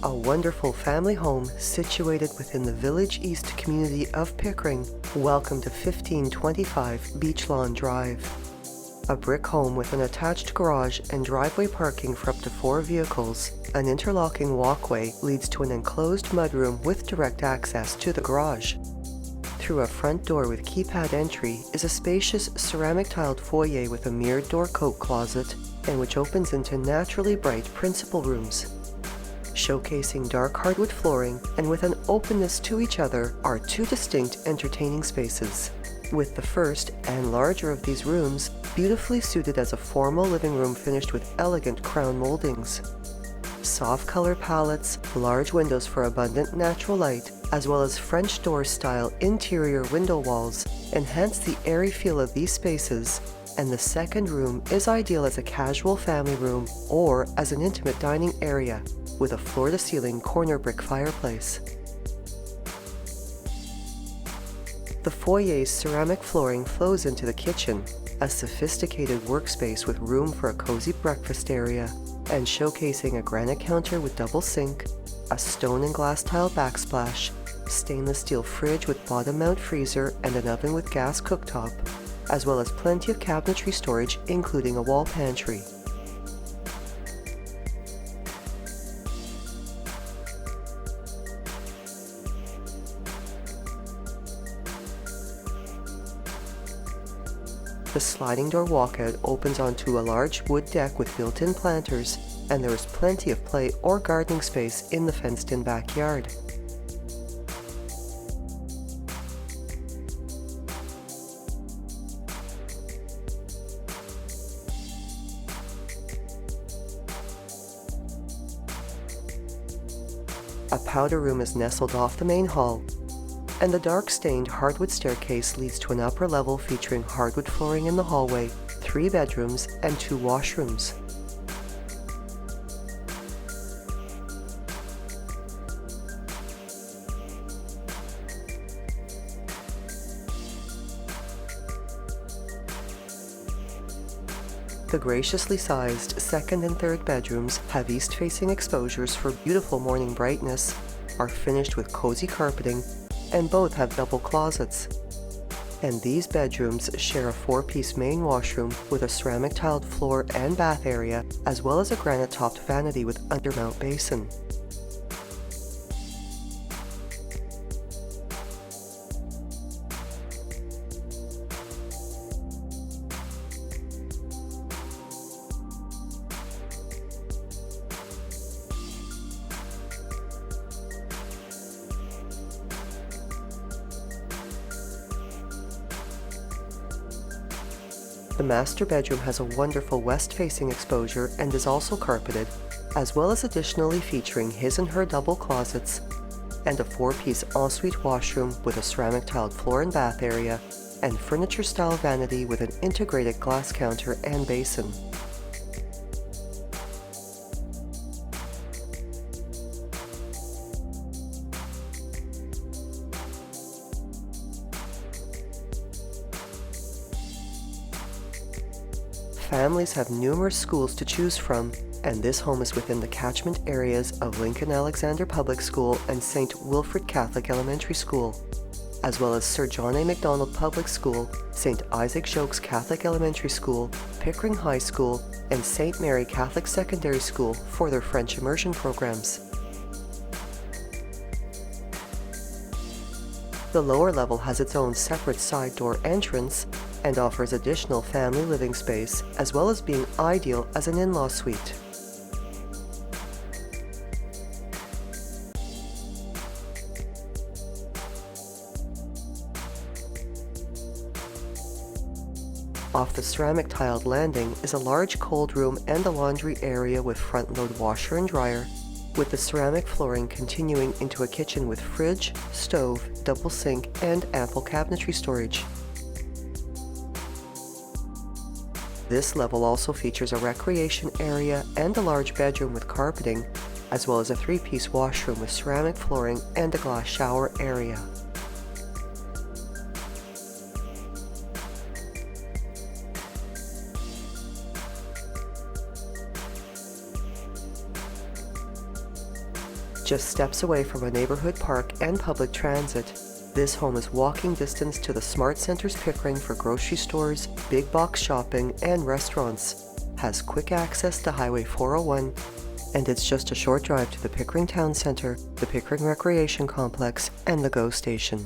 a wonderful family home situated within the Village East community of Pickering. Welcome to 1525 Beechlawn Drive. A brick home with an attached garage and driveway parking for up to 4 vehicles. An interlocking walkway leads to an enclosed mudroom with direct access to the garage. Through a front door with keypad entry is a spacious ceramic tiled foyer with a mirrored door coat closet and which opens into naturally bright principal rooms. Showcasing dark hardwood flooring and with an openness to each other are 2 distinct entertaining spaces, with the first and larger of these rooms beautifully suited as a formal living room finished with elegant crown moldings. Soft color palettes, large windows for abundant natural light, as well as French door-style interior window walls enhance the airy feel of these spaces, and the second room is ideal as a casual family room or as an intimate dining area with a floor-to-ceiling corner brick fireplace. The foyer's ceramic flooring flows into the kitchen, a sophisticated workspace with room for a cozy breakfast area, and showcasing a granite counter with double sink, a stone and glass tile backsplash, stainless steel fridge with bottom mount freezer and an oven with gas cooktop, as well as plenty of cabinetry storage including a wall pantry. The sliding door walkout opens onto a large wood deck with built-in planters, and there is plenty of play or gardening space in the fenced-in backyard. A powder room is nestled off the main hall, and the dark-stained hardwood staircase leads to an upper level featuring hardwood flooring in the hallway, 3 bedrooms, and 2 washrooms. The graciously sized second and third bedrooms have east-facing exposures for beautiful morning brightness, are finished with cozy carpeting, and both have double closets. And these bedrooms share a 4-piece main washroom with a ceramic tiled floor and bath area, as well as a granite-topped vanity with undermount basin. The master bedroom has a wonderful west-facing exposure and is also carpeted, as well as additionally featuring his and her double closets and a 4-piece ensuite washroom with a ceramic tiled floor and bath area and furniture-style vanity with an integrated glass counter and basin. Families have numerous schools to choose from, and this home is within the catchment areas of Lincoln Alexander Public School and St. Wilfrid Catholic Elementary School, as well as Sir John A. Macdonald Public School, St. Isaac Jogues Catholic Elementary School, Pickering High School, and St. Mary Catholic Secondary School for their French immersion programs. The lower level has its own separate side door entrance and offers additional family living space, as well as being ideal as an in-law suite. Off the ceramic tiled landing is a large cold room and a laundry area with front-load washer and dryer, with the ceramic flooring continuing into a kitchen with fridge, stove, double sink, and ample cabinetry storage. This level also features a recreation area and a large bedroom with carpeting, as well as a 3-piece washroom with ceramic flooring and a glass shower area. Just steps away from a neighborhood park and public transit, this home is walking distance to the Smart Centers Pickering for grocery stores, big box shopping, and restaurants, has quick access to Highway 401, and it's just a short drive to the Pickering Town Centre, the Pickering Recreation Complex, and the GO Station.